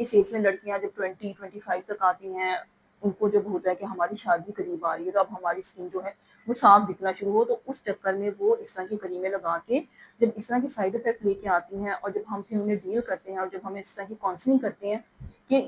इस एज में लड़कियां जब 20-25 तक आती हैं, उनको जब होता है कि हमारी शादी करीब आ रही है, तो अब हमारी स्किन जो है वो साफ दिखना शुरू हो, तो उस चक्कर में वो इस तरह की क्रीमें लगा के जब इस तरह की साइड इफेक्ट लेके आती हैं, और जब हम फिर उन्हें डील करते हैं और जब हमें इस तरह की काउंसलिंग करते हैं कि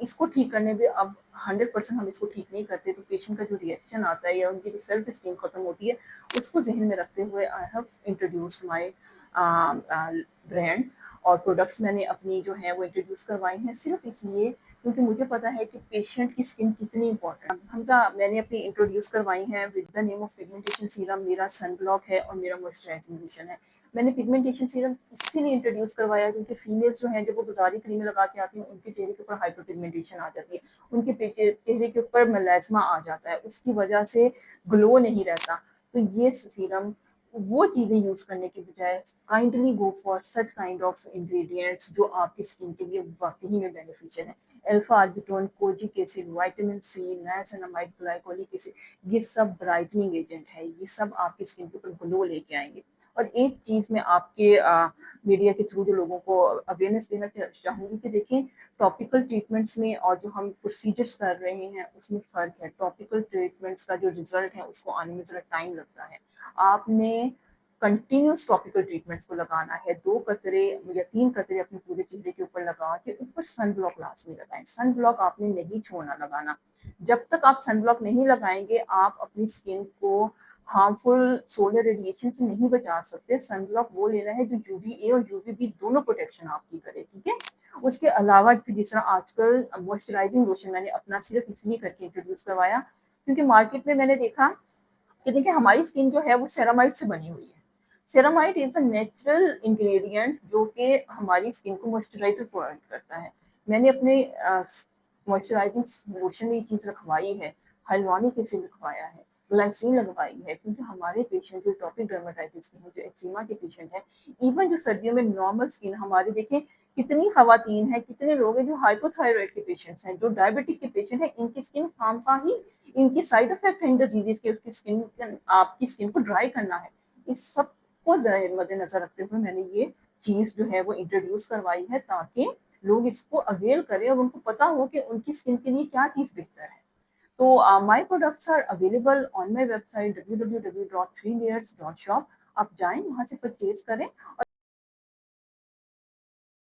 इसको ठीक करने में अब 100% हम इसको ठीक नहीं करते, तो पेशेंट का जो रिएक्शन आता है या उनकी जो सेल्फ स्टीम खत्म होती है, उसको जहन में रखते हुए I have introduced my brand, और प्रोडक्ट्स मैंने अपनी जो है वो इंट्रोड्यूस करवाई हैं सिर्फ इसलिए क्योंकि मुझे पता है कि पेशेंट की स्किन कितनी इंपॉर्टेंट है। हमजा मैंने अपनी इंट्रोड्यूस करवाई हैं with the name of pigmentation serum. मेरा सन ब्लॉक है और मेरा मॉइस्चराइजिंग लोशन है। मैंने पिगमेंटेशन सीरम इसीलिए इंट्रोड्यूस करवाया क्योंकि फीमेल्स जो हैं जब वो बाजारी क्रीमें लगा के आती हैं, उनके चेहरे के ऊपर हाइपर पिगमेंटेशन आ जाती है, उनके चेहरे के ऊपर मेलास्मा आ जाता है, उसकी वजह से ग्लो नहीं रहता। तो ये सीरम वो चीजें यूज करने के बजाय kindly go for such kind of ingredients जो आपकी स्किन के लिए वाकई में बेनिफिशियल है। Alpha arbutin, kojic acid, vitamin C, niacinamide, glycolic acid, ये सब ब्राइटनिंग एजेंट है, ये सब आपकी स्किन के ऊपर ग्लो लेके आएंगे। और एक चीज मैं आपके मीडिया के थ्रू जो लोगों को अवेयरनेस देना चाहूंगी कि देखें, टॉपिकल ट्रीटमेंट्स में और जो हम प्रोसीजर्स कर रहे हैं उसमें फ़र्क है। टॉपिकल ट्रीटमेंट्स का जो रिजल्ट है उसको आने में ज़रा टाइम लगता है। आपने कंटिन्यूस टॉपिकल ट्रीटमेंट्स को लगाना है, 2 कतरे या 3 कतरे अपने पूरे चेहरे के ऊपर लगा के ऊपर सन ब्लॉक लाजमी लगाएं। सन ब्लॉक आपने नहीं छोड़ना लगाना। जब तक आप सन ब्लॉक नहीं लगाएंगे आप अपनी स्किन को हार्मफुल सोलर रेडिएशन से नहीं बचा सकते। सन ब्लॉक वो लेना है जो यूवीए और यूवीबी दोनों प्रोटेक्शन आपकी करे, ठीक है। उसके अलावा जिस तरह आजकल मॉइस्चराइजिंग लोशन मैंने अपना सिर्फ इसलिए करके इंट्रोड्यूस करवाया क्योंकि मार्केट में मैंने देखा कि देखिए हमारी स्किन जो है वो सेरामाइड से बनी हुई है। Ceramide is a natural ingredient जो कि हमारी स्किन को मॉइस्चराइजर प्रोवाइड करता है। मैंने अपने मॉइस्चराइजिंग लोशन में ये चीज़ रखवाई है, हाइलुरोनिक एसिड रखवाया है, ग्लाइसिन लगवाई है, क्योंकि हमारे पेशेंट जो टॉपिक डर्माटाइटिस के हैं, जो एक्जिमा के पेशेंट हैं, इवन जो सर्दियों में नॉर्मल स्किन हमारे देखें कितनी खवातीन है, कितने लोग हैं जो हाइपोथायराइड के पेशेंट्स हैं, जो डायबिटिक के पेशेंट हैं, इनकी स्किन खामखा ही इनकी साइड इफेक्ट है इन डिजीज के, उसकी स्किन आपकी स्किन को ड्राई करना है। इस सब को मद्देनजर रखते हुए मैंने ये चीज जो है वो इंट्रोड्यूस करवाई है ताकि लोग इसको अवेल करें और उनको पता हो कि उनकी स्किन के लिए क्या चीज बेहतर है। तो my products are available on my website www.3layers.shop। आप जाएं वहां से परचेज करें और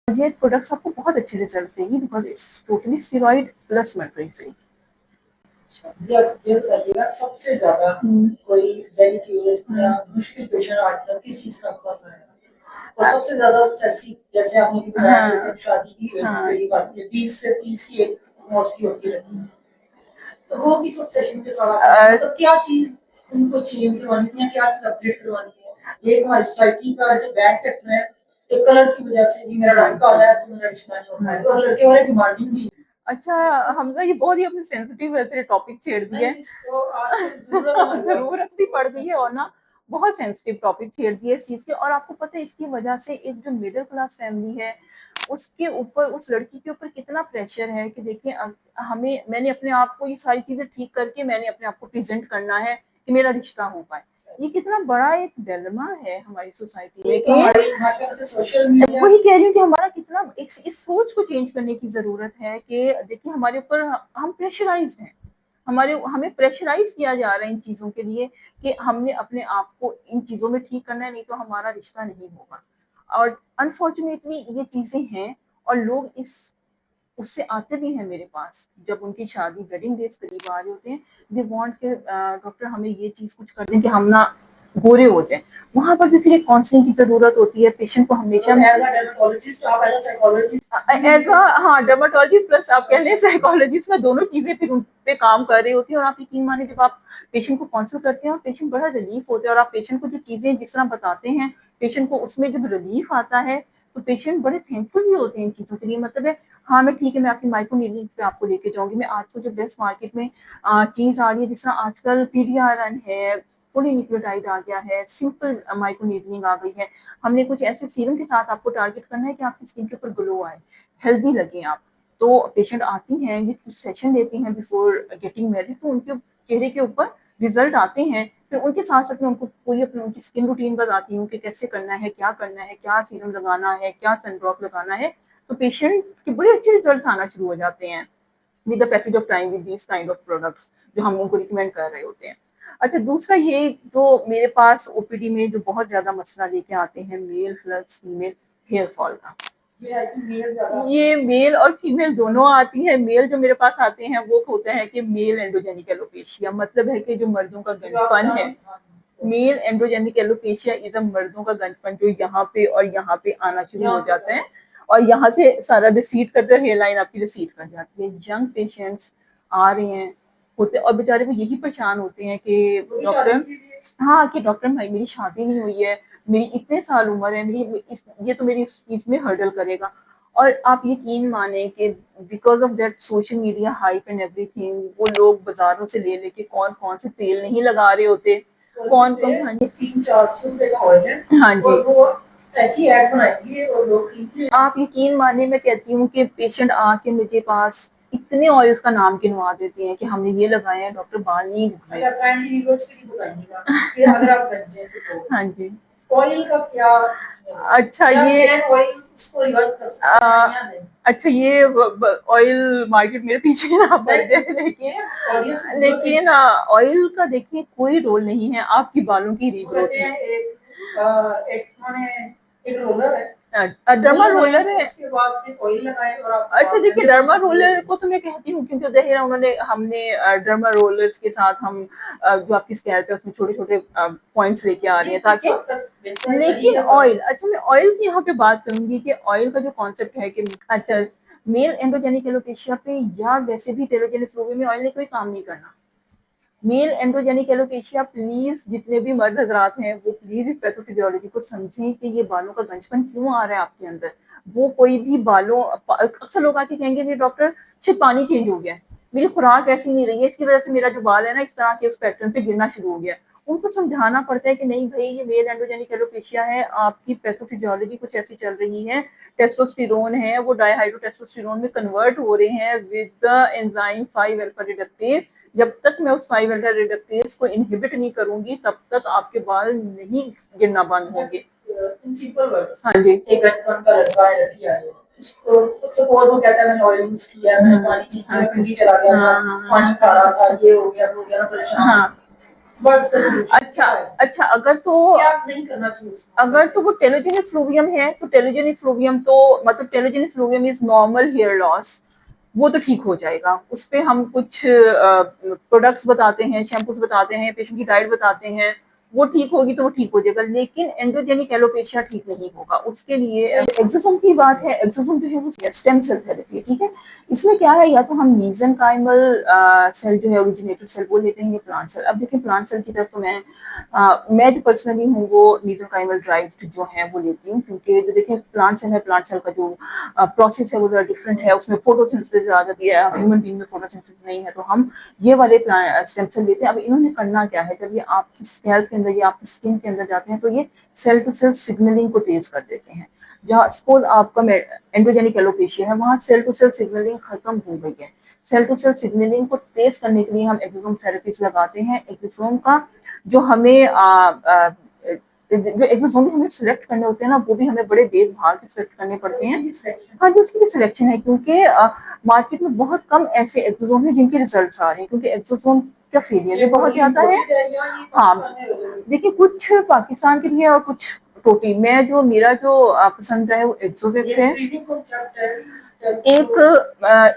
ये प्रोडक्ट्स आपको बहुत अच्छे रिजल्ट देंगी because it's totally steroid plus mercury free. ये बताइएगा सबसे ज्यादा कोई डेलिकेट या मुश्किल पेशेंट आज तक किस चीज का पास आया और सबसे ज्यादा ऑब्सेसिव, जैसे आपने बताया शादी की मेरी बात है 20 से 30 की एक मोस्टली होती रहती है, तो वो किस ऑब्सेशन के साथ मतलब क्या चीज उनको चेंज करवानी है, क्या चीज अपडेट करवानी है? ये हमारी सोसाइटी का ऐसे बैड फैक्टर है एक कलर की वजह से, जी मेरा रंग काला है तो मेरा रिश्ता नहीं होता है, और लड़के वाले डिमांडिंग भी। अच्छा हमजा, ये बहुत ही अपने सेंसिटिव वैसे टॉपिक छेड़ दिया है। जरूरत भी पड़ गई है और ना बहुत सेंसिटिव टॉपिक छेड़ दिया इस चीज के। और आपको पता है इसकी वजह से एक जो मिडिल क्लास फैमिली है उसके ऊपर, उस लड़की के ऊपर कितना प्रेशर है कि देखिए हमें, मैंने अपने आप को ये सारी चीजें ठीक करके मैंने अपने आप को प्रेजेंट करना है कि मेरा रिश्ता हो पाए। ये कितना बड़ा एक डिलेमा है हमारी सोसाइटी में कि वही कह रही हूँ कि हमारा कितना इस सोच को चेंज करने की जरूरत है कि देखिए हमारे ऊपर हम प्रेशराइज हैं, हमें प्रेशराइज किया जा रहा है इन चीजों के लिए कि हमने अपने आप को इन चीजों में ठीक करना है, नहीं तो हमारा रिश्ता नहीं होगा। और अनफॉर्चुनेटली ये चीजें हैं और लोग इस उससे आते भी हैं मेरे पास जब उनकी शादी वेडिंग डेज करीब आ रहे होते हैं। दे वांट के डॉक्टर हमें ये चीज कुछ कर दें कि हम ना गोरे हो जाए। वहां पर भी फिर एक काउंसलिंग की जरूरत होती है। पेशेंट को हमेशा एज हाँ डर्माटोलॉजिस्ट प्लस आप कह लें साइकोलॉजिस्ट, में दोनों चीजें फिर उन पे काम कर रही होती है। और आप यकीन माने जब आप पेशेंट को काउंसिल करते हैं और पेशेंट बड़ा रिलीफ होता है और आप पेशेंट को जो चीजें जिस तरह बताते हैं पेशेंट को उसमें जब रिलीफ आता है तो पेशेंट बड़े थैंकफुल भी होते हैं इन चीजों के लिए। मतलब है हाँ मैं ठीक है, मैं आपकी माइक्रो नीडलिंग पे आपको लेके जाऊंगी। मैं आज को जो बेस्ट मार्केट में चीज आ रही है जिस तरह आजकल पीडीआरएन है, पॉलीन्यूक्लियोटाइड आ गया है, सिंपल माइक्रो नीडलिंग आ गई है। हमने कुछ ऐसे सीरम के साथ आपको टारगेट करना है कि आपकी स्किन के ऊपर ग्लो आए, हेल्दी लगे आप। तो पेशेंट आती हैं, ये कुछ सेशन देती हैं बिफोर गेटिंग मैरिड, तो उनके चेहरे के ऊपर रिजल्ट आते हैं। फिर उनके साथ साथ में उनको पूरी अपनी उनकी स्किन रूटीन बताती हूँ कि कैसे करना है, क्या सीरम लगाना है, क्या सनड्रॉप लगाना है। तो पेशेंट के बड़े अच्छे रिजल्ट आना शुरू हो जाते हैं with the passage of time with this kind of products जो हम उनको रिकमेंड कर रहे होते हैं। अच्छा, दूसरा ये जो मेरे पास ओपीडी में जो बहुत ज्यादा मसला लेके आते हैं male plus female hair fall का। ये मेल और फीमेल दोनों आती है। मेल जो मेरे पास आते हैं वो होता है कि मेल एंड्रोजेनिक एलोपेशिया, मतलब है कि जो मर्दों का गंजपन है। Male androgenic alopecia is a मर्दों का गंजपन जो यहाँ पे और यहाँ पे आना शुरू हो जाता है और यहाँ से सारा रिसीड करते हैं, हेयर लाइन आपकी रिसीड कर जाती है। यंग पेशेंट्स आ रहे हैं होते और बेचारे को यही परेशान होते हैं कि डॉक्टर, हाँ कि डॉक्टर भाई मेरी शादी नहीं हुई है, मेरी इतने साल उम्र है, ये तो मेरी इसमें हर्डल करेगा। और आप यकीन माने कि because of that social media hype and everything वो लोग बाजारों से ले लेके कौन कौन से तेल नहीं लगा रहे होते, कौन कौन, हाँ जी 300-400 रुपए का ऑयल है, हाँ जी, और वो ऐसी ऐड बनाएंगे और लोग खरीदते हैं। आप यकीन माने मैं कहती हूँ कि पेशेंट आके मुझे पास इतने ऑयल्स का नाम गिनवा देते हैं कि हमने ये लगाए हैं डॉक्टर, बाल नहीं उठाए। अच्छा, काइंडली व्यूअर्स के लिए बताइएगा फिर अगर आप बच्चे से तो हाँ जी, ऑयल का क्या अच्छा ये ऑयल इसको रिवर्स कर सकते हैं या नहीं? अच्छा ये ऑयल मार्केट मेरे पीछे ना पड़ जाए, लेकिन ऑयल का देखिए कोई रोल नहीं है आपकी बालों की रीग्रोथ में। एक रोलर है, डर्मा रोलर है, उसके बाद फिर ऑयल लगाए और आप अच्छा देखिए डर्मा रोलर को तो मैं कहती हूँ क्योंकि जहिर हमने डर्मा रोलर्स के साथ हम जो आपकी स्कैल्प है उसमें छोटे छोटे पॉइंट्स लेके आ रही हैं ताकि, लेकिन ऑयल, अच्छा मैं ऑयल की यहाँ पे बात करूंगी कि ऑयल का जो कॉन्सेप्ट है कि अच्छा मेल एंड्रोजेनिक एलोपेशिया पे या वैसे भी टेलोजेनिक फ्लूवी में ऑयल ने कोई काम नहीं करना। मेल एंड्रोजेनिक एलोपेशिया प्लीज जितने भी मर्द हजरात हैं वो प्लीज इस पैथोफिजियोलॉजी को समझें कि ये बालों का गंजपन क्यों आ रहा है आपके अंदर। वो कोई भी बालों, अक्सर लोग आके कहेंगे नहीं डॉक्टर सिर्फ पानी चेंज हो गया, मेरी खुराक ऐसी नहीं रही है इसकी वजह से मेरा जो बाल है ना इस तरह के उस पैटर्न पे गिरना शुरू हो गया। उनको समझाना पड़ता है कि नहीं भाई ये मेल एंड्रोजेनिक एलोपेशिया है, आपकी पैथोफिजियोलॉजी कुछ ऐसी चल रही है, टेस्टोस्टेरोन है वो डाइहाइड्रोटेस्टोस्टेरोन में कन्वर्ट हो रहे हैं with the enzyme 5 alpha reductase. जब तक मैं उस 5 अल्फा रिडक्टेज को इनहिबिट नहीं करूंगी तब तक आपके बाल नहीं गिरना बंद होंगे। इन सिंपल वर्ड्स, हाँ जी, एक बचपन का लड़का है, लड़की आई है, उसको सपोज वो कहता है मैंने ऑयल यूज किया, मैंने पानी चीज़ ठंडी चला गया था, पानी खा रहा था, ये हो गया परेशान। हाँ अच्छा अच्छा, अगर तो नहीं करना चाहिए, अगर तो वो टेलोजेनिक फ्लूवियम है तो टेलोजेनिक फ्लूवियम तो मतलब telogenic फ्लूवियम is normal hair loss, वो तो ठीक हो जाएगा। उस पर हम कुछ प्रोडक्ट्स बताते हैं, शैम्पूस बताते हैं, पेशेंट की डाइट बताते हैं, वो ठीक होगी तो वो ठीक हो जाएगा, लेकिन एंड्रोजेनिक एलोपेशिया ठीक नहीं होगा। उसके लिए एक्सोसोम की बात है, एक्सोसोम जो है वो स्टेम सेल थेरेपी है, ठीक है। इसमें क्या है, या तो हम मीजनकाइमल सेल जो है ओरिजिनेटेड सेल वो लेते हैं, ये प्लांट सेल। अब देखिए प्लांट सेल की तरफ तो मैं जो पर्सनली हूँ वो मीजनकाइमल ड्राइव्ड जो है वो लेती हूँ, क्योंकि जो देखिए प्लांट सेल है, प्लांट सेल का जो प्रोसेस है वो जरा डिफरेंट है, उसमें फोटोसिंथेसिस आ जाती है, ह्यूमन बीइंग में फोटोसिंथेसिस नहीं है, तो हम ये वाले स्टेम सेल लेते हैं। अब इन्होंने करना क्या है, जब ये आपकी स्कैल्प के अंदर या आपकी स्किन के अंदर जाते हैं तो ये सेल टू सेल सिग्नलिंग को तेज कर देते हैं। जहाँ सपोज आपका एंड्रोजेनिक एलोपेशिया है वहाँ सेल टू सेल सिग्नलिंग खत्म हो गई है। सेल टू सेल सिग्नलिंग को तेज करने के लिए हम एक्सोसोम थेरेपीज लगाते हैं। एक्सोसोम का जो हमें जो एक्सोसोम हमें सिलेक्ट करने होते हैं ना, वो भी हमें बड़े देखभाल से सिलेक्ट करने पड़ते हैं। हाँ जी, उसकी भी सिलेक्शन है, क्योंकि मार्केट में बहुत कम ऐसे एक्सोसोम हैं जिनके रिजल्ट आ रहे हैं, क्योंकि एक्सोसोम का फेलियर भी बहुत ज्यादा है। हाँ देखिए, कुछ पाकिस्तान के लिए और कुछ टोटी में जो मेरा जो पसंद है वो एक्सोवेक्स है।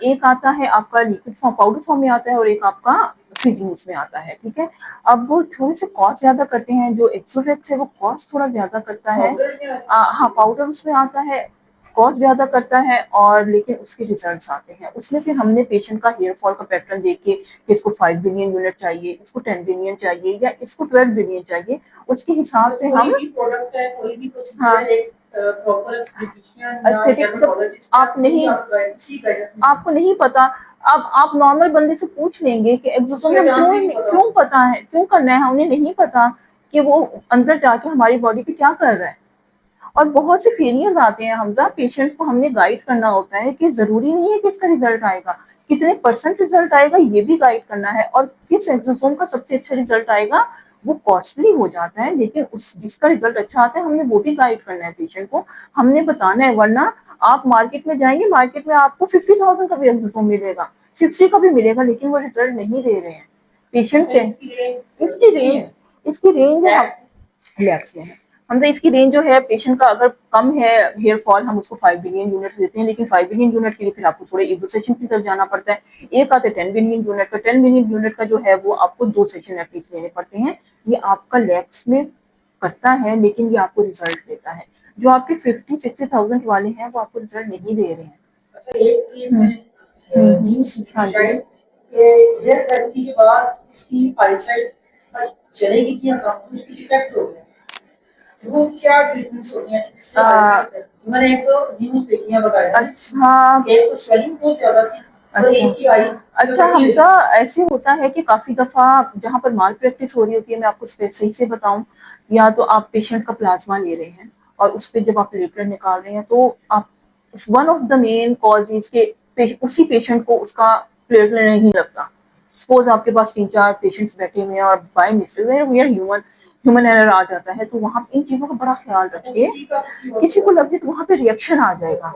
एक आता है आपका लिक्विड फॉर्म, पाउडर फॉर्म में आता है, और एक आपका फ्रीजिंग उसमें आता है, ठीक है। अब वो थोड़े से कॉस्ट ज्यादा करते हैं, जो एक्सोवेक्स है वो कॉस्ट थोड़ा ज्यादा करता है। हाँ पाउडर उसमें आता है, कॉस्ट ज्यादा करता है, और लेकिन उसके रिजल्ट्स आते हैं। उसमें फिर हमने पेशेंट का हेयर फॉल का पैटर्न देख के कि इसको 5 बिलियन यूनिट चाहिए, इसको 10 बिलियन चाहिए, या इसको 12 बिलियन चाहिए, उसके हिसाब से हम प्रोडक्ट है, कोई भी आप नहीं, आपको नहीं पता। अब आप नॉर्मल बंदे से पूछ लेंगे कि एक्सोसोम क्यों पता है, क्यों करना है, उन्हें नहीं पता कि वो अंदर जाके हमारी बॉडी पे क्या कर रहा है। और बहुत से फेलियर्स आते हैं हमजा, पेशेंट को हमने गाइड करना होता है कि जरूरी नहीं है कि इसका रिजल्ट आएगा, कितने % रिजल्ट आएगा ये भी गाइड करना है, और किस एक्सोसोम का सबसे अच्छा रिजल्ट आएगा वो कॉस्टली हो जाता है, लेकिन उस जिसका रिजल्ट अच्छा आता है हमने वो भी गाइड करना है पेशेंट को, हमने बताना है। वरना आप मार्केट में जाएंगे, मार्केट में आपको 50,000 का भी एक्सोसोम मिलेगा, 60 का भी मिलेगा, लेकिन वो रिजल्ट नहीं दे रहे हैं पेशेंट के। इसकी रेंज है लैक्स में है। हमने इसकी रेंज जो है पेशेंट का अगर कम है हेयर फॉल, हम उसको 5 बिलियन यूनिट देते हैं, लेकिन 5 बिलियन यूनिट के लिए फिर आपको थोड़े 1-2 सेशन की तरफ जाना पड़ता है। एक आते 10 बिलियन यूनिट का, 10 बिलियन यूनिट का जो है वो आपको 2 सेशन एटलीस्ट लेने पड़ते हैं। ये आपका लैक्स में करता है, लेकिन ये आपको रिजल्ट देता है। जो आपके 50-60,000 वाले हैं वो आपको रिजल्ट नहीं दे रहे हैं। अच्छा, एक चीज मैंने न्यूज़ हाँ जी। शायद कि हेयर थेरेपी के बाद उसकी आईसाइट चलेगी कि कम, कुछ इफेक्ट हो गया, वो क्या ट्रीटमेंट्स होती हैं इससे आईसाइट? मैंने एक तो न्यूज़ देखी है बकायदा। अच्छा, एक तो स्वेलिंग बहुत ज्यादा थी और एक की आई। अच्छा हमजा, ऐसे होता है कि काफी दफा जहाँ पर माल प्रैक्टिस हो रही होती है, मैं आपको सही से बताऊं, या तो आप पेशेंट का प्लाज्मा ले रहे हैं और उस पर जब आप प्लेटलेट निकाल रहे हैं तो आप one of the main cause is के उसी पेशेंट को उसका प्लेटलेट नहीं लगता। सपोज आपके पास 3-4 पेशेंट्स बैठे हुए हैं और by mistake human human error आ जाता है, तो वहाँ इन चीजों का बड़ा ख्याल रखिए। किसी को लगे तो वहाँ पे रिएक्शन आ जाएगा,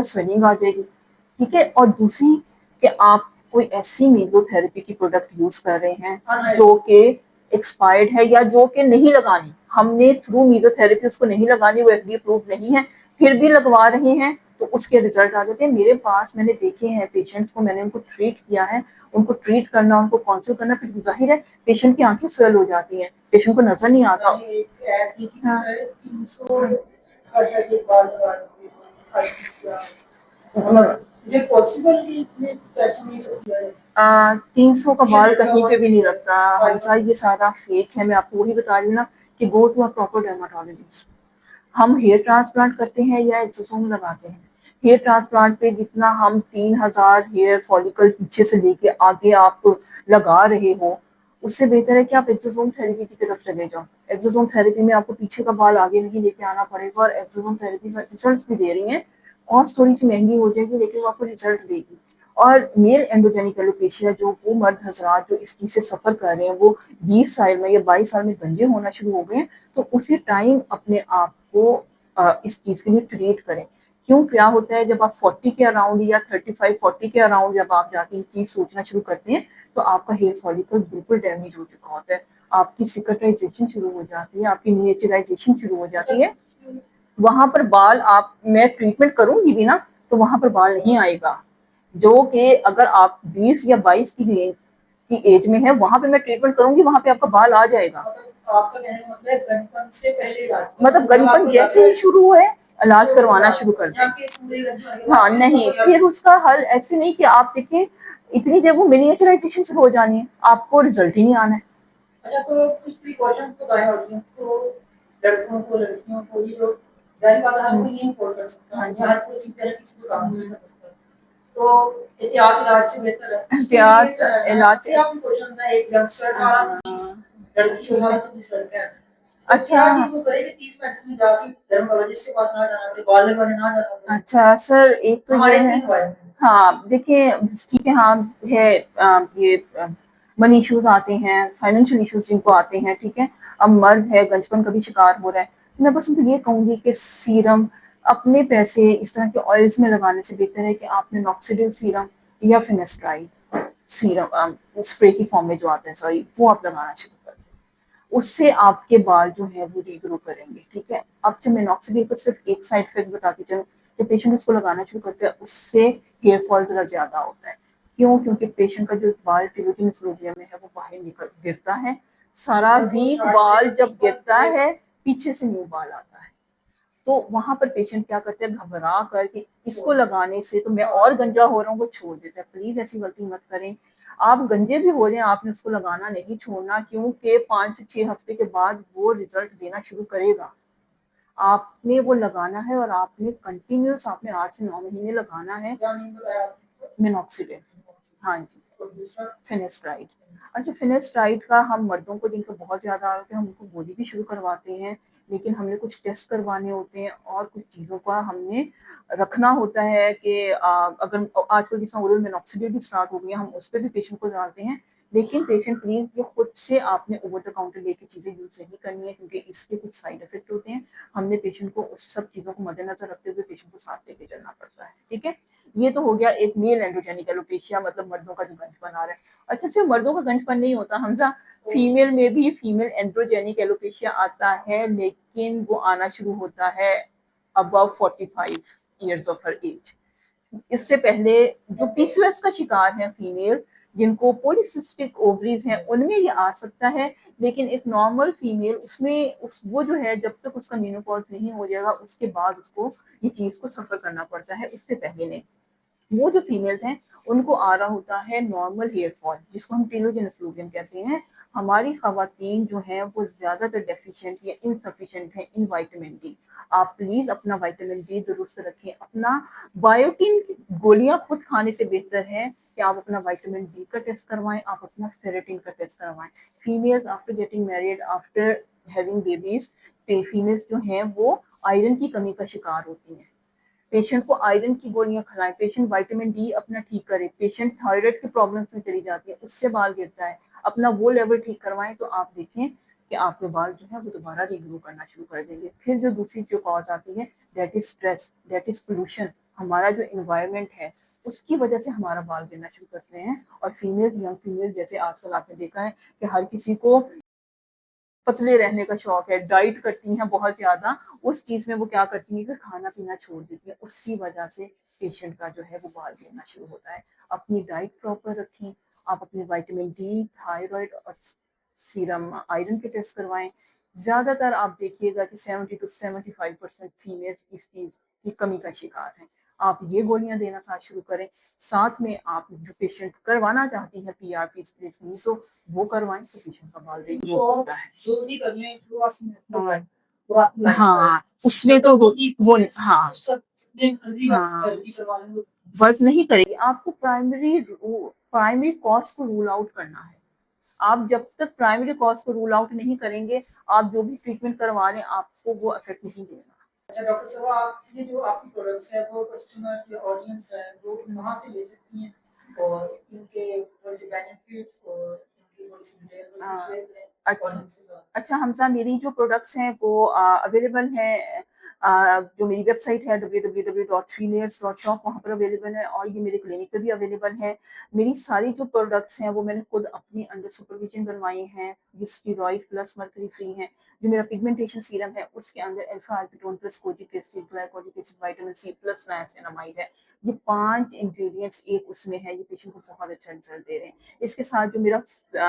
स्वेलिंग आ जाएगी, ठीक है। और दूसरी कि आप कोई ऐसी मेजोथेरेपी की प्रोडक्ट यूज कर रहे हैं जो कि एक्सपायर्ड है या जो कि नहीं लगानी, हमने थ्रू मेजोथेरेपी उसको नहीं लगानी, वो एफडीए प्रूफ नहीं है, फिर भी लगवा रहे हैं तो उसके रिजल्ट आ जाते हैं। मेरे पास मैंने देखे हैं पेशेंट्स को, मैंने उनको ट्रीट किया है, उनको ट्रीट करना, उनको काउंसिल करना, फिर जाहिर है पेशेंट की आंखें स्वेल हो जाती हैं, पेशेंट को नजर नहीं आता। हाँ। 300 का बाल कहीं पे भी नहीं लगता हमसा, ये सारा फेक है। मैं आपको वही बता रही हूँ ना कि go to a proper dermatologist. हम हेयर ट्रांसप्लांट करते हैं या एक्सोसोम लगाते हैं, हेयर ट्रांसप्लांट पे जितना हम 3,000 हेयर फॉलिकल पीछे से लेके आगे आप लगा रहे हो, उससे बेहतर है कि आप एक्सोसोम थेरेपी की तरफ चले जाओ। एक्सोसोम थेरेपी में आपको पीछे का बाल आगे नहीं लेके आना पड़ेगा, और एक्सोसोम थेरेपी का रिजल्ट भी दे रही है। कॉस्ट थोड़ी सी महंगी हो जाएगी, लेकिन वो आपको रिजल्ट देगी। और मेल एंडोजेनिक एलोपेशिया, जो वो मर्द हजरात जो इस चीज से सफर कर रहे हैं, वो 20 साल में या 22 साल में गंजे होना शुरू हो गए, तो उसी टाइम अपने आप को इस चीज के लिए ट्रीट करें। क्यों, क्या होता है जब आप 40 के अराउंड या 35-40 के अराउंड जब आप जाके ये चीज सोचना शुरू करते हैं, तो आपका हेयर फॉलिकल बिल्कुल डैमेज हो चुका होता है, आपकी सिकटाइजेशन शुरू हो जाती है, आपकी मिनिएचराइजेशन शुरू हो जाती है। वहां पर बाल, आप मैं ट्रीटमेंट करूंगी भी ना तो वहां पर बाल नहीं आएगा। जो कि अगर आप 20 या 22 की एज में है, वहां पे मैं ट्रीटमेंट करूंगी, वहां पे आपका बाल आ जाएगा। आपका कहने का मतलब है गनपन से पहले इलाज, मतलब गनपन जैसे ही शुरू हुए इलाज करवाना शुरू कर दें। हाँ नहीं, फिर उसका हल ऐसे नहीं कि आप देखिए इतनी देर वो मिनिएचराइजेशन शुरू हो जानी है, आपको रिजल्ट ही नहीं आना है। अच्छा, तो कुछ प्रिकॉशंस बताएं ऑडियंस को, लड़कों को, लड़कियों को, ये लोग जाहिर बात है हर कोई नहीं अफोर्ड कर सकता, या हर कोई सीधे किसी को काम नहीं कर सकता, तो एहतियात इलाज से बेहतर है। एहतियात इलाज से क्या प्रिकॉशन है? एक यंगस्टर का 20 लड़की होगा तो 20 लड़का है, तो अच्छा क्या चीज वो करे कि 30-35 में जाके डर्मेटोलॉजिस्ट के पास ना जाना पड़े, बाल लगवाने ना जाना पड़े? अच्छा सर, एक तो ये है, हाँ देखिए ठीक है, हाँ है, ये मनी इश्यूज आते हैं, फाइनेंशियल इश्यूज जिनको आते हैं, ठीक है। अब मर्द है, गंजपन का भी शिकार हो रहा है, तो मैं बस उनको ये कहूंगी कि सीरम अपने पैसे इस तरह के ऑयल्स में लगाने से बेहतर है कि आपने नॉक्सिडिल सीरम या फिनेस्ट्राइड सीरम स्प्रे की फॉर्म में जो आते हैं, सॉरी, वो आप लगाना शुरू कर दें। उससे आपके बाल जो है वो रीग्रो करेंगे, ठीक है। अब जो मिनॉक्सिडिल का सिर्फ एक साइड इफेक्ट बताती चलूं, जब पेशेंट उसको लगाना शुरू करते हैं उससे हेयर फॉल जरा ज्यादा होता है। क्यों, क्योंकि पेशेंट का जो बाल टिलोजिन फ्लोरिया में है वो बाहर निकल गिरता है, सारा वीक बाल जब गिरता है पीछे से न्यू बाल आता है, तो वहां पर पेशेंट क्या करते हैं, घबरा कर कि इसको लगाने से तो मैं और गंजा हो रहा हूँ, वो छोड़ देता है। प्लीज ऐसी गलती मत करें, आप गंजे भी हो रहे हैं, आपने उसको लगाना नहीं छोड़ना, क्योंकि 5 से 6 हफ्ते के बाद वो रिजल्ट देना शुरू करेगा। आपने वो लगाना है और आपने कंटिन्यूस, आपने 8 से 9 महीने लगाना है। मिनॉक्सिडिल, हाँ जी, फिनेस्ट्राइड। अच्छा, फिनेस्ट्राइड का हम मर्दों को जिनको बहुत ज्यादा आ होते हैं हम उनको गोली भी शुरू करवाते हैं, लेकिन हमने कुछ टेस्ट करवाने होते हैं और कुछ चीज़ों का हमने रखना होता है कि अगर आजकल जिस ओरल मिनॉक्सिडिल भी स्टार्ट हो गया, हम उस पर भी पेशेंट को डालते हैं लेकिन पेशेंट प्लीज ये खुद से आपने ओवर द काउंटर लेके चीजें यूज नहीं करनी है, क्योंकि इसके कुछ साइड इफेक्ट होते हैं। हमने पेशेंट को उस सब चीजों को मद्देनजर रखते हुए पेशेंट को साथ लेके चलना पड़ता है। ठीक है, ये तो हो गया एक मेल एंड्रोजेनिक एलोपेशिया, मतलब मर्दों का जो गंजपन आ रहा है। अच्छा, सिर्फ मर्दों का गंजपन नहीं होता हमजा, फीमेल में भी फीमेल एंड्रोजेनिक एलोपेशिया आता है, लेकिन वो आना शुरू होता है above 45 years of her age. इससे पहले जो पीसीओएस का शिकार है फीमेल, जिनको पॉलीसिस्टिक ओवरीज हैं, उनमें ये आ सकता है। लेकिन एक नॉर्मल फीमेल उसमें वो जो है, जब तक उसका मेनोपॉज नहीं हो जाएगा उसके बाद उसको ये चीज को सफर करना पड़ता है, उससे पहले नहीं। वो जो फीमेल्स हैं उनको आ रहा होता है नॉर्मल हेयर फॉल, जिसको हम टेलोजेनस फ्लूवियम कहते हैं। हमारी खवातीन जो हैं वो ज्यादातर डेफिशिएंट या इनसफिशिएंट है इन विटामिन डी। आप प्लीज अपना विटामिन डी दुरुस्त रखें। अपना बायोटिन की गोलियां खुद खाने से बेहतर है कि आप अपना विटामिन डी का टेस्ट करवाएं, आप अपना फेरेटिन का टेस्ट करवाएं। Females after getting married, after having babies, females जो हैं वो आयरन की कमी का शिकार होती हैं। पेशेंट को आयरन की गोलियां खिलाएं, पेशेंट विटामिन डी अपना ठीक करे, पेशेंट थायराइड की प्रॉब्लम्स में चली जाती है, उससे बाल गिरता है, अपना वो लेवल ठीक करवाएं, तो आप देखें कि आपके बाल जो है वो दोबारा रिग्रो करना शुरू कर देंगे। फिर जो दूसरी जो कॉज आती है, that is stress, that is pollution. हमारा जो इन्वायरमेंट है उसकी वजह से हमारा बाल गिरना शुरू करते हैं। और फीमेल, यंग फीमेल, जैसे आजकल आपने देखा है कि हर किसी को पतले रहने का शौक है, डाइट करती हैं बहुत ज्यादा, उस चीज में वो क्या करती है कि खाना पीना छोड़ देती है, उसकी वजह से पेशेंट का जो है वो बाल गिरना शुरू होता है। अपनी डाइट प्रॉपर रखें, आप अपने विटामिन डी, थायराइड और सीरम आयरन के टेस्ट करवाएं। ज्यादातर आप देखिएगा कि 70 to 75% फीमेल्स इस चीज की कमी का शिकार हैं। आप ये गोलियां देना साथ शुरू करें, साथ में आप जो पेशेंट करवाना चाहती हैं पीआरपी स्प्लिट, तो वो करवाएं, तो पेशेंट का बाल ग्रो होता है। जल्दी करने हाँ, उसमें तो वो हाँ हाँ वर्क नहीं करेगी। आपको प्राइमरी कॉज को रूल आउट करना है। आप जब तक प्राइमरी कॉज को रूल आउट नहीं करेंगे, आप जो भी ट्रीटमेंट करवा रहे हैं आपको वो इफेक्ट नहीं देगा। अच्छा डॉक्टर साहब, आप ये जो आपकी प्रोडक्ट्स है वो कस्टमर की ऑडियंस है वो कहाँ से ले सकती हैं, और इनके थोड़े से बेनिफिट्स और इनकी थोड़ी सी डिटेल शेयर करें अच्छा ऑडियंस के साथ। अच्छा हमसा, मेरी जो प्रोडक्ट्स हैं वो अवेलेबल हैं, जो मेरी वेबसाइट है www.3layers.shop, वहाँ पर अवेलेबल है, और ये मेरे क्लिनिक पे भी अवेलेबल है। मेरी सारी जो प्रोडक्ट्स हैं वो मैंने खुद अपनी अंडर सुपरविजन बनवाई हैं। ये स्टीरॉइड प्लस मर्करी फ्री हैं। जो मेरा पिगमेंटेशन सीरम है उसके अंदर alpha arbutin plus kojic acid, glycolic acid, vitamin C plus niacinamide है। ये 5 इंग्रेडिएंट्स एक उसमें है, ये पेशेंट को बहुत अच्छा रिजल्ट दे रहे हैं। इसके साथ जो मेरा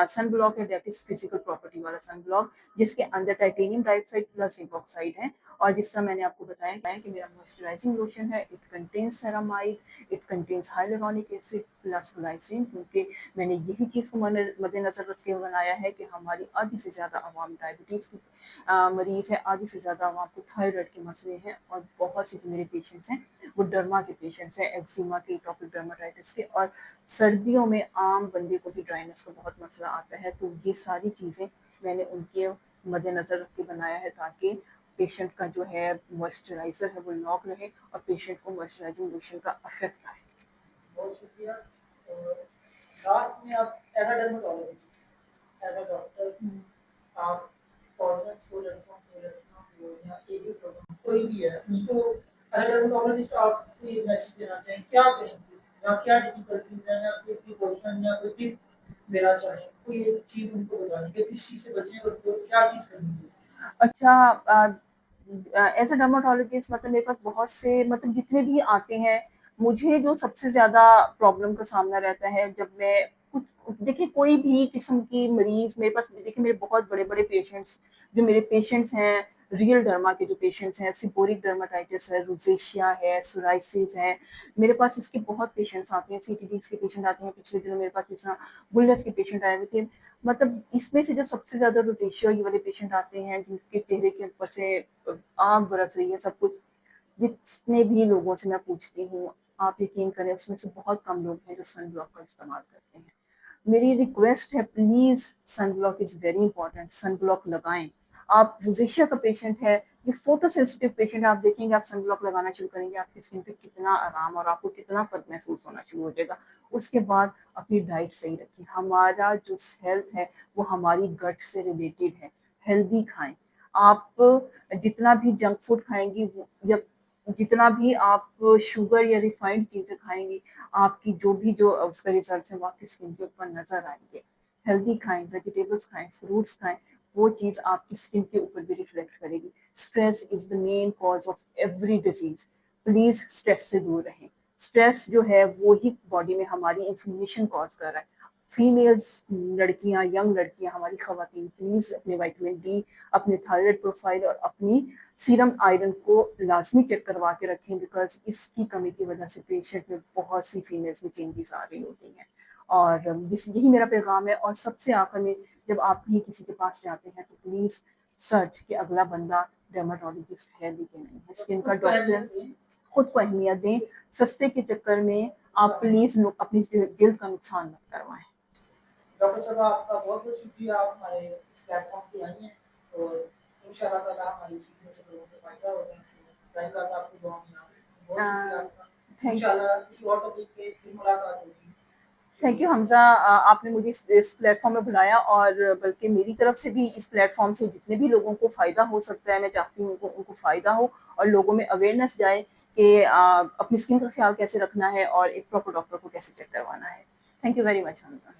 सन ब्लॉक है, दैट इज फिजिकल प्रॉपर्टी वाला सन ब्लॉक, जिसके अंदर titanium dioxide plus zinc oxide है। और जिस तरह मैंने आपको बताया कि मेरा मॉइस्चराइजिंग लोशन है, it contains ceramide, it contains hyaluronic acid plus glycine, क्योंकि मैंने यही चीज़ को मद्देनजर रखते हुए बनाया है कि हमारी आधी से ज़्यादा आवाम डायबिटीज़ की मरीज़ है, आधी से ज़्यादा आवाम को थायराइड के मसले हैं, और बहुत से जो मेरे पेशेंट्स हैं वो डर्मा के पेशेंट्स हैं, एक्जिमा के, एटोपिक डर्माटाइटिस के, और सर्दियों में आम बंदे को भी ड्राइनेस का बहुत मसला आता है। तो ये सारी चीज़ें मैंने उनके मद्देनजर रख के बनाया है, ताकि पेशेंट का जो है मॉइस्चराइजर है वो लॉक रहे और पेशेंट को मॉइस्चराइजिंग लोशन का इफेक्ट आए। बहुत शुक्रिया। लास्ट में आप as a dermatologist, as a doctor, आप ऑडियंस को, लड़कों को, लड़कियों को, या एक भी प्रॉब्लम कोई भी है उसको एज अ डर्मेटोलॉजिस्ट आप कोई मैसेज देना चाहें, क्या करेंगे, या क्या डिफिकल्टीज है, या कोई प्रिकॉशन या कोई टिप देना चाहें, कोई एक चीज उनको बतानी कि किस चीज से बचें और क्या चीज करनी चाहिए। अच्छा, एज अ डर्माटोलॉजिस्ट मतलब मेरे पास बहुत से, मतलब जितने भी आते हैं, मुझे जो सबसे ज्यादा प्रॉब्लम का सामना रहता है जब मैं कुछ, देखिए कोई भी किस्म की मरीज मेरे पास, देखिए मेरे बहुत बड़े बड़े पेशेंट्स, जो मेरे पेशेंट्स हैं रियल डर्मा के जो पेशेंट्स हैं, सिपोरिक डर्माटाइटिस है, रोजेशिया है, सोराइसिस है, मेरे पास इसके बहुत पेशेंट्स आते हैं, सीटीडीज के पेशेंट आते हैं। पिछले दिनों मेरे पास इस तरह बुल्लस के पेशेंट आए हुए थे। मतलब इसमें से जो सबसे ज्यादा रोजेशिया वाले पेशेंट आते हैं, जिनके चेहरे के ऊपर से आग बरस रही है, सब कुछ, जितने भी लोगों से मैं पूछती हूँ, आप यकीन करें उसमें से बहुत कम लोग हैं जो सन ब्लॉक का इस्तेमाल करते हैं। मेरी रिक्वेस्ट है, please sunblock is very important, sunblock लगाएं। आप रोजेशिया का पेशेंट है ये फोटो सेंसिटिव पेशेंट आप देखेंगे, आप सनब्लॉक लगाना शुरू करेंगे, आपकी स्किन पे कितना आराम और आपको कितना फर्क महसूस होना शुरू हो जाएगा। उसके बाद अपनी डाइट सही रखिए। हमारा जो हेल्थ है वो हमारी गट से रिलेटेड है। हेल्दी खाएं। आप जितना भी जंक फूड खाएंगी या जितना भी आप शुगर या रिफाइंड चीजें खाएंगी, आपकी जो उसका रिजल्ट है वो आपकी स्किन के ऊपर नजर आएंगे। हेल्दी खाएं, वेजिटेबल्स खाएं, फ्रूट्स खाएं, वो चीज आपकी स्किन के ऊपर भी रिफ्लेक्ट करेगी। Stress is the main cause of every disease. Please stress से दूर रहें। स्ट्रेस जो है वो ही बॉडी में हमारी इन्फ्लेमेशन कॉज कर रहा है। फीमेल्स, लड़कियां, यंग लड़कियां, हमारी खवातीन, प्लीज अपने विटामिन डी, अपने थायराइड प्रोफाइल और अपनी सीरम आयरन को लाजमी चेक करवा के रखें, बिकॉज इसकी कमी की वजह से पेशेंट में बहुत सी फीमेल्स में चेंजेस आ रही होती हैं। और जिस यही मेरा पैगाम है। और सबसे आखिर में, जब आप भी किसी के पास जाते हैं तो प्लीज सर्च कि अगला बंदा डर्माटोलॉजिस्ट है भी कि नहीं है, स्किन का डॉक्टर। खुद को अहमियत दें। सस्ते के चक्कर में आप प्लीज अपनी जल्द का नुकसान मत करवाएं। डॉक्टर साहब आपका बहुत बहुत शुक्रिया, आप हमारे इस प्लेटफॉर्म पे आई हैं और इंशाल्लाह ताला हमारी इस वीडियो से लोगों को फायदा होगा। धन्यवाद आपकी दुआ में याद रखें। बहुत शुक्रिया आपका। इंशाल्लाह किसी और टॉपिक पे फिर मुलाकात होगी। थैंक यू हमजा, आपने मुझे इस प्लेटफॉर्म में बुलाया, और बल्कि मेरी तरफ से भी इस प्लेटफॉर्म से जितने भी लोगों को फ़ायदा हो सकता है, मैं चाहती हूँ उनको फ़ायदा हो और लोगों में अवेयरनेस जाए कि अपनी स्किन का ख्याल कैसे रखना है और एक प्रॉपर डॉक्टर को कैसे चेक करवाना है। Thank you very much Hamza.